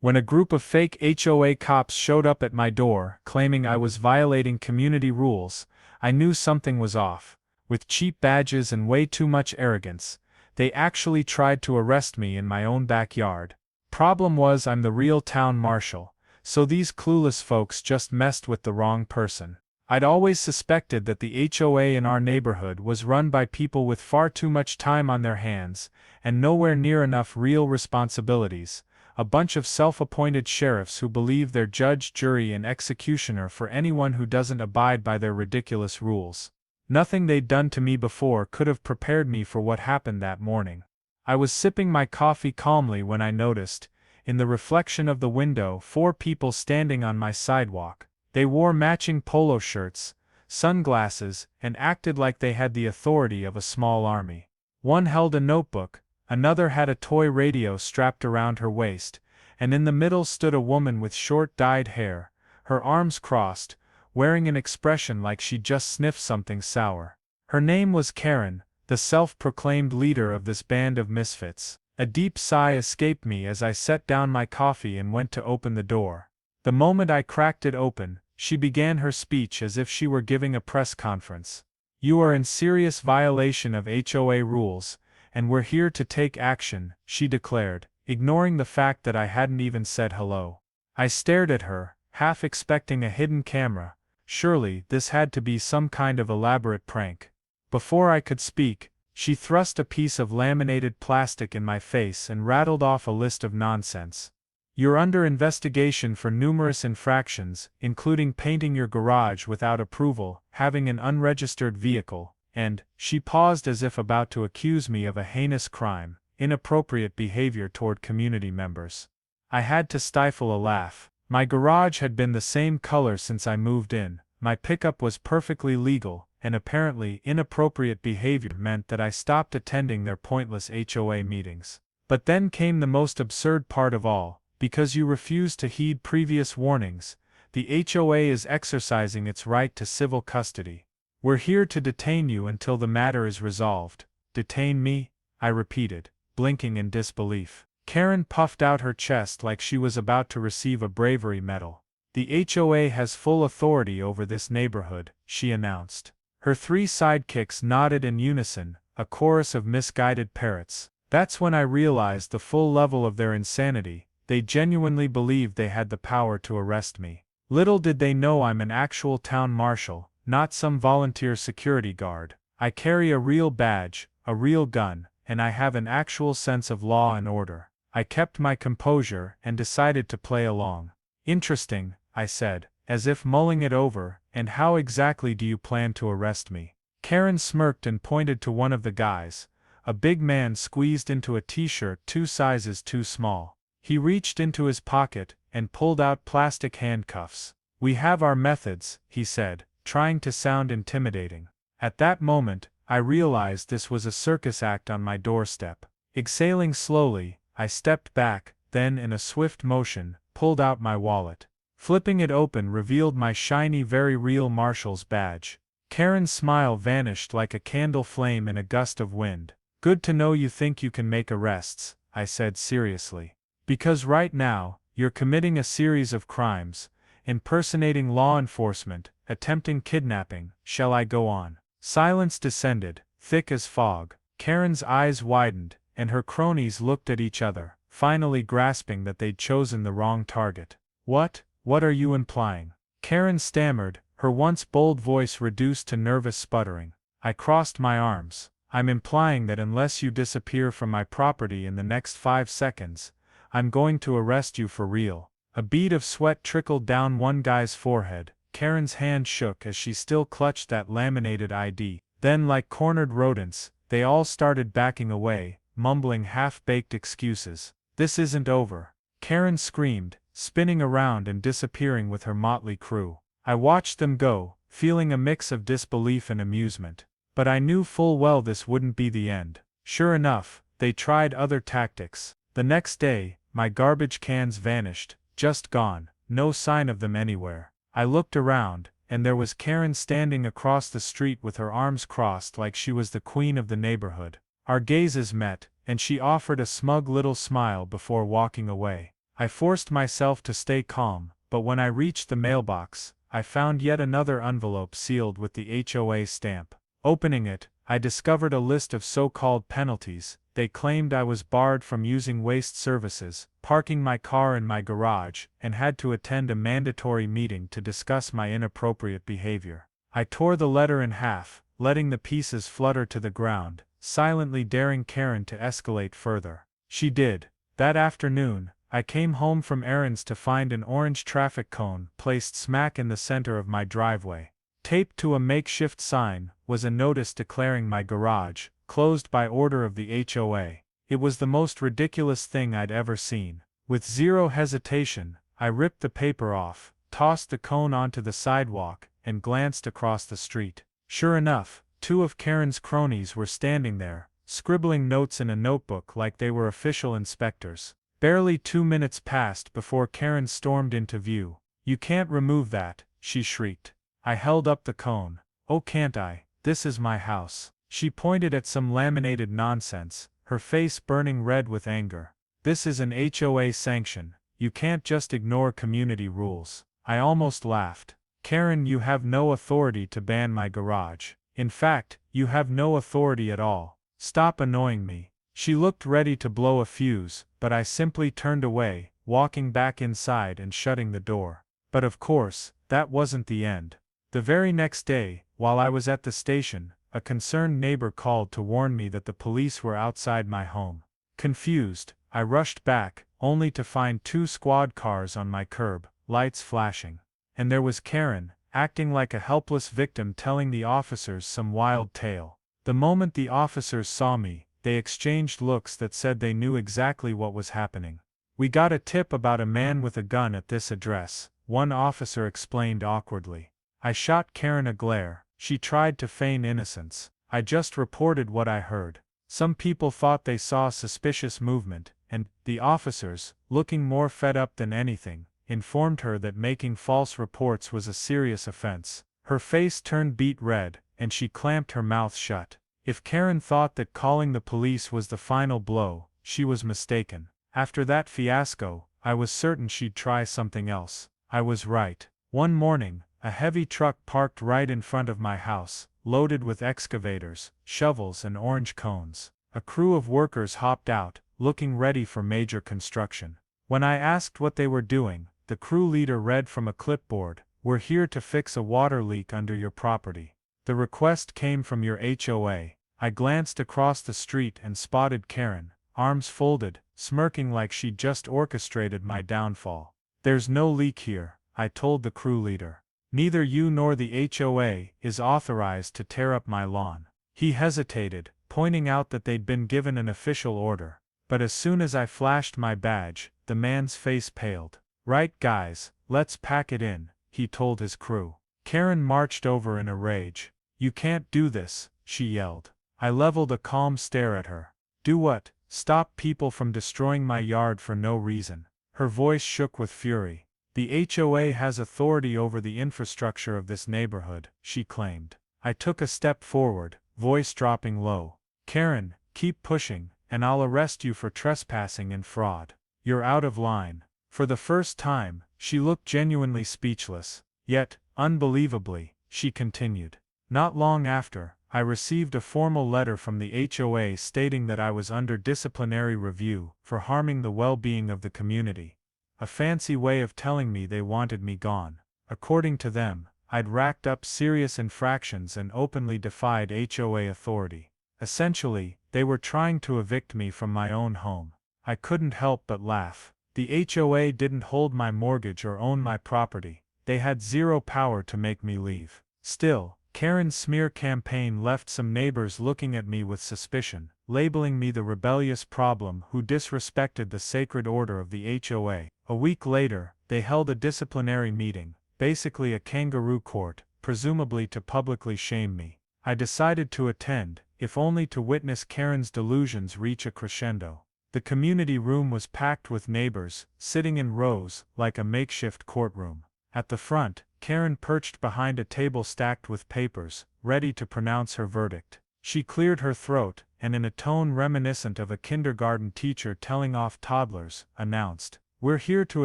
When a group of fake HOA cops showed up at my door, claiming I was violating community rules, I knew something was off. With cheap badges and way too much arrogance, they actually tried to arrest me in my own backyard. Problem was, I'm the real town marshal, so these clueless folks just messed with the wrong person. I'd always suspected that the HOA in our neighborhood was run by people with far too much time on their hands, and nowhere near enough real responsibilities. A bunch of self-appointed sheriffs who believe they're judge, jury, and executioner for anyone who doesn't abide by their ridiculous rules. Nothing they'd done to me before could have prepared me for what happened that morning. I was sipping my coffee calmly when I noticed, in the reflection of the window, 4 people standing on my sidewalk. They wore matching polo shirts, sunglasses, and acted like they had the authority of a small army. One held a notebook, another had a toy radio strapped around her waist, and in the middle stood a woman with short dyed hair, her arms crossed, wearing an expression like she'd just sniffed something sour. Her name was Karen, the self-proclaimed leader of this band of misfits. A deep sigh escaped me as I set down my coffee and went to open the door. The moment I cracked it open, she began her speech as if she were giving a press conference. "You are in serious violation of HOA rules, and we're here to take action," she declared, ignoring the fact that I hadn't even said hello. I stared at her, half expecting a hidden camera. Surely, this had to be some kind of elaborate prank. Before I could speak, she thrust a piece of laminated plastic in my face and rattled off a list of nonsense. "You're under investigation for numerous infractions, including painting your garage without approval, having an unregistered vehicle, and," she paused as if about to accuse me of a heinous crime, "inappropriate behavior toward community members." I had to stifle a laugh. My garage had been the same color since I moved in, my pickup was perfectly legal, and apparently inappropriate behavior meant that I stopped attending their pointless HOA meetings. But then came the most absurd part of all. "Because you refuse to heed previous warnings, the HOA is exercising its right to civil custody. We're here to detain you until the matter is resolved." "Detain me?" I repeated, blinking in disbelief. Karen puffed out her chest like she was about to receive a bravery medal. "The HOA has full authority over this neighborhood," she announced. Her 3 sidekicks nodded in unison, a chorus of misguided parrots. That's when I realized the full level of their insanity. They genuinely believed they had the power to arrest me. Little did they know I'm an actual town marshal, not some volunteer security guard. I carry a real badge, a real gun, and I have an actual sense of law and order. I kept my composure and decided to play along. "Interesting," I said, as if mulling it over, "and how exactly do you plan to arrest me?" Karen smirked and pointed to one of the guys, a big man squeezed into a t-shirt 2 sizes too small. He reached into his pocket and pulled out plastic handcuffs. "We have our methods," he said, trying to sound intimidating. At that moment, I realized this was a circus act on my doorstep. Exhaling slowly, I stepped back, then in a swift motion, pulled out my wallet. Flipping it open revealed my shiny, very real marshal's badge. Karen's smile vanished like a candle flame in a gust of wind. "Good to know you think you can make arrests," I said seriously. "Because right now, you're committing a series of crimes, impersonating law enforcement, attempting kidnapping. Shall I go on?" Silence descended, thick as fog. Karen's eyes widened, and her cronies looked at each other, finally grasping that they'd chosen the wrong target. What are you implying?" Karen stammered, her once bold voice reduced to nervous sputtering. I crossed my arms. "I'm implying that unless you disappear from my property in the next 5 seconds, I'm going to arrest you for real." A bead of sweat trickled down one guy's forehead. Karen's hand shook as she still clutched that laminated ID. Then, like cornered rodents, they all started backing away, mumbling half-baked excuses. "This isn't over," Karen screamed, spinning around and disappearing with her motley crew. I watched them go, feeling a mix of disbelief and amusement. But I knew full well this wouldn't be the end. Sure enough, they tried other tactics. The next day, my garbage cans vanished, just gone, no sign of them anywhere. I looked around, and there was Karen standing across the street with her arms crossed like she was the queen of the neighborhood. Our gazes met, and she offered a smug little smile before walking away. I forced myself to stay calm, but when I reached the mailbox, I found yet another envelope sealed with the HOA stamp. Opening it, I discovered a list of so-called penalties. They claimed I was barred from using waste services, parking my car in my garage, and had to attend a mandatory meeting to discuss my inappropriate behavior. I tore the letter in half, letting the pieces flutter to the ground, silently daring Karen to escalate further. She did. That afternoon, I came home from errands to find an orange traffic cone placed smack in the center of my driveway. Taped to a makeshift sign was a notice declaring my garage closed by order of the HOA. It was the most ridiculous thing I'd ever seen. With zero hesitation, I ripped the paper off, tossed the cone onto the sidewalk, and glanced across the street. Sure enough, two of Karen's cronies were standing there, scribbling notes in a notebook like they were official inspectors. Barely 2 minutes passed before Karen stormed into view. "You can't remove that," she shrieked. I held up the cone. "Oh, can't I? This is my house." She pointed at some laminated nonsense, her face burning red with anger. "This is an HOA sanction. You can't just ignore community rules." I almost laughed. "Karen, you have no authority to ban my garage. In fact, you have no authority at all. Stop annoying me." She looked ready to blow a fuse, but I simply turned away, walking back inside and shutting the door. But of course, that wasn't the end. The very next day, while I was at the station, a concerned neighbor called to warn me that the police were outside my home. Confused, I rushed back, only to find 2 squad cars on my curb, lights flashing. And there was Karen, acting like a helpless victim telling the officers some wild tale. The moment the officers saw me, they exchanged looks that said they knew exactly what was happening. "We got a tip about a man with a gun at this address," one officer explained awkwardly. I shot Karen a glare. She tried to feign innocence. "I just reported what I heard. Some people thought they saw suspicious movement, and the officers, looking more fed up than anything, informed her that making false reports was a serious offense." Her face turned beet red, and she clamped her mouth shut. If Karen thought that calling the police was the final blow, she was mistaken. After that fiasco, I was certain she'd try something else. I was right. One morning, a heavy truck parked right in front of my house, loaded with excavators, shovels and orange cones. A crew of workers hopped out, looking ready for major construction. When I asked what they were doing, the crew leader read from a clipboard, "We're here to fix a water leak under your property. The request came from your HOA." I glanced across the street and spotted Karen, arms folded, smirking like she'd just orchestrated my downfall. "There's no leak here," I told the crew leader. "Neither you nor the HOA is authorized to tear up my lawn." He hesitated, pointing out that they'd been given an official order. But as soon as I flashed my badge, the man's face paled. "Right guys, let's pack it in," he told his crew. Karen marched over in a rage. "You can't do this," she yelled. I leveled a calm stare at her. "Do what? Stop people from destroying my yard for no reason." Her voice shook with fury. "The HOA has authority over the infrastructure of this neighborhood," she claimed. I took a step forward, voice dropping low. "Karen, keep pushing, and I'll arrest you for trespassing and fraud. You're out of line." For the first time, she looked genuinely speechless. Yet, unbelievably, she continued. "Not long after, I received a formal letter from the HOA stating that I was under disciplinary review for harming the well-being of the community. A fancy way of telling me they wanted me gone. According to them, I'd racked up serious infractions and openly defied HOA authority. Essentially, they were trying to evict me from my own home. I couldn't help but laugh. The HOA didn't hold my mortgage or own my property. They had zero power to make me leave. Still, Karen's smear campaign left some neighbors looking at me with suspicion, labeling me the rebellious problem who disrespected the sacred order of the HOA. A week later, they held a disciplinary meeting, basically a kangaroo court, presumably to publicly shame me. I decided to attend, if only to witness Karen's delusions reach a crescendo. The community room was packed with neighbors, sitting in rows, like a makeshift courtroom. At the front, Karen perched behind a table stacked with papers, ready to pronounce her verdict. She cleared her throat, and in a tone reminiscent of a kindergarten teacher telling off toddlers, announced, We're here to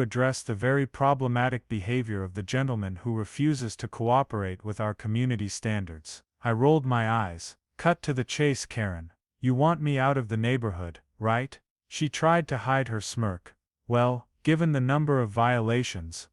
address the very problematic behavior of the gentleman who refuses to cooperate with our community standards." I rolled my eyes. "Cut to the chase, Karen. You want me out of the neighborhood, right?" She tried to hide her smirk. "Well, given the number of violations,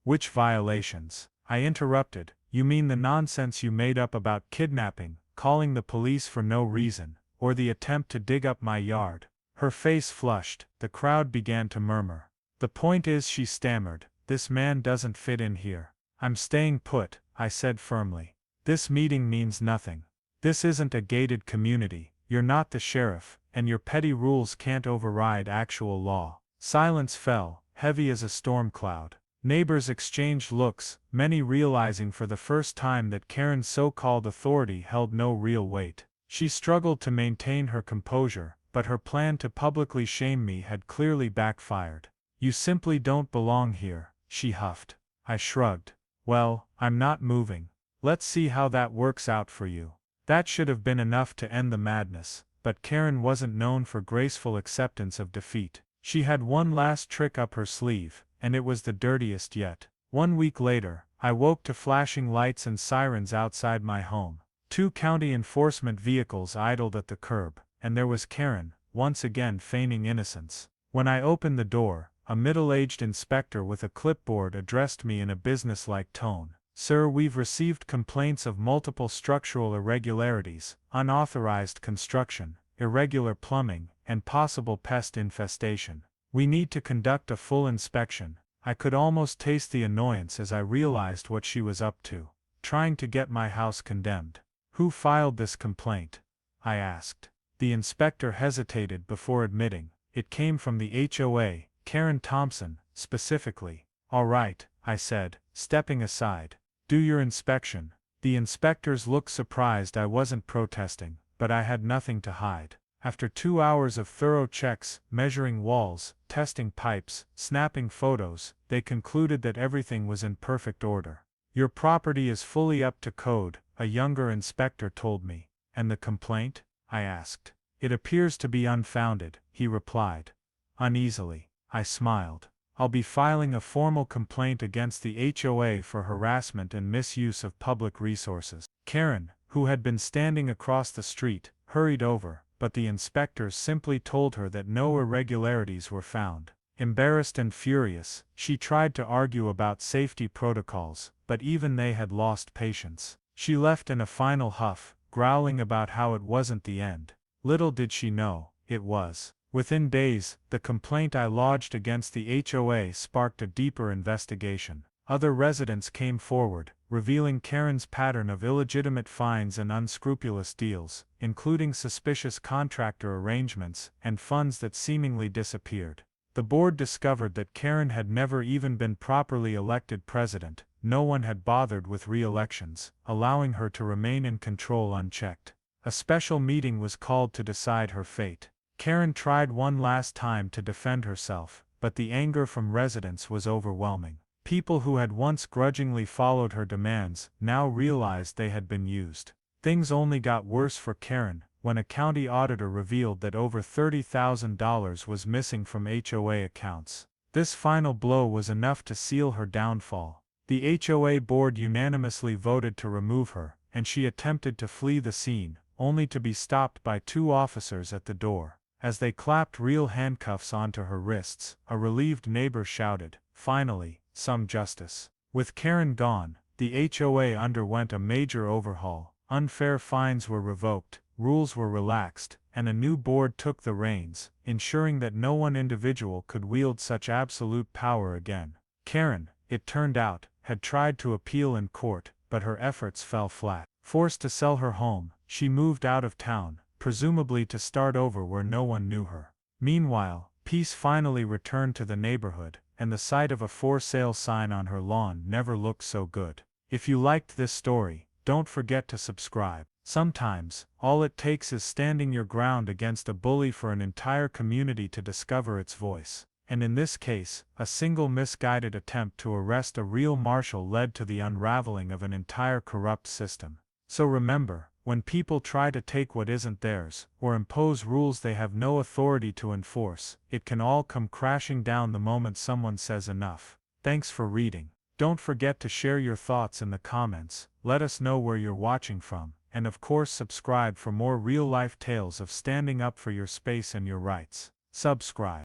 Which violations?" I interrupted. "You mean the nonsense you made up about kidnapping, calling the police for no reason, or the attempt to dig up my yard?" Her face flushed. The crowd began to murmur. "The point is," she stammered, "this man doesn't fit in here." "I'm staying put," I said firmly. "This meeting means nothing. This isn't a gated community, you're not the sheriff, and your petty rules can't override actual law." Silence fell, heavy as a storm cloud. Neighbors exchanged looks, many realizing for the first time that Karen's so-called authority held no real weight. She struggled to maintain her composure, but her plan to publicly shame me had clearly backfired. "You simply don't belong here," she huffed. I shrugged. "Well, I'm not moving. Let's see how that works out for you." That should have been enough to end the madness, but Karen wasn't known for graceful acceptance of defeat. She had one last trick up her sleeve, and it was the dirtiest yet. 1 week later, I woke to flashing lights and sirens outside my home. 2 county enforcement vehicles idled at the curb, and there was Karen, once again feigning innocence. When I opened the door, a middle-aged inspector with a clipboard addressed me in a businesslike tone. "Sir, we've received complaints of multiple structural irregularities, unauthorized construction, irregular plumbing, and possible pest infestation. We need to conduct a full inspection." I could almost taste the annoyance as I realized what she was up to. Trying to get my house condemned. "Who filed this complaint?" I asked. The inspector hesitated before admitting. "It came from the HOA, Karen Thompson, specifically." "All right," I said, stepping aside. "Do your inspection." The inspectors looked surprised I wasn't protesting, but I had nothing to hide. After 2 hours of thorough checks, measuring walls, testing pipes, snapping photos, they concluded that everything was in perfect order. "Your property is fully up to code," a younger inspector told me. "And the complaint?" I asked. "It appears to be unfounded," he replied. Uneasily, I smiled. "I'll be filing a formal complaint against the HOA for harassment and misuse of public resources." Karen, who had been standing across the street, hurried over, but the inspectors simply told her that no irregularities were found. Embarrassed and furious, she tried to argue about safety protocols, but even they had lost patience. She left in a final huff, growling about how it wasn't the end. Little did she know, it was. Within days, the complaint I lodged against the HOA sparked a deeper investigation. Other residents came forward, revealing Karen's pattern of illegitimate fines and unscrupulous deals, including suspicious contractor arrangements and funds that seemingly disappeared. The board discovered that Karen had never even been properly elected president. No one had bothered with re-elections, allowing her to remain in control unchecked. A special meeting was called to decide her fate. Karen tried one last time to defend herself, but the anger from residents was overwhelming. People who had once grudgingly followed her demands now realized they had been used. Things only got worse for Karen when a county auditor revealed that over $30,000 was missing from HOA accounts. This final blow was enough to seal her downfall. The HOA board unanimously voted to remove her, and she attempted to flee the scene, only to be stopped by 2 officers at the door. As they clapped real handcuffs onto her wrists, a relieved neighbor shouted, "Finally, some justice." With Karen gone, the HOA underwent a major overhaul. Unfair fines were revoked, rules were relaxed, and a new board took the reins, ensuring that no one individual could wield such absolute power again. Karen, it turned out, had tried to appeal in court, but her efforts fell flat. Forced to sell her home, she moved out of town, presumably to start over where no one knew her. Meanwhile, peace finally returned to the neighborhood, and the sight of a for sale sign on her lawn never looked so good. If you liked this story, don't forget to subscribe. Sometimes, all it takes is standing your ground against a bully for an entire community to discover its voice. And in this case, a single misguided attempt to arrest a real marshal led to the unraveling of an entire corrupt system. So remember, When people try to take what isn't theirs, or impose rules they have no authority to enforce, it can all come crashing down the moment someone says enough. Thanks for reading. Don't forget to share your thoughts in the comments, let us know where you're watching from, and of course subscribe for more real-life tales of standing up for your space and your rights. Subscribe.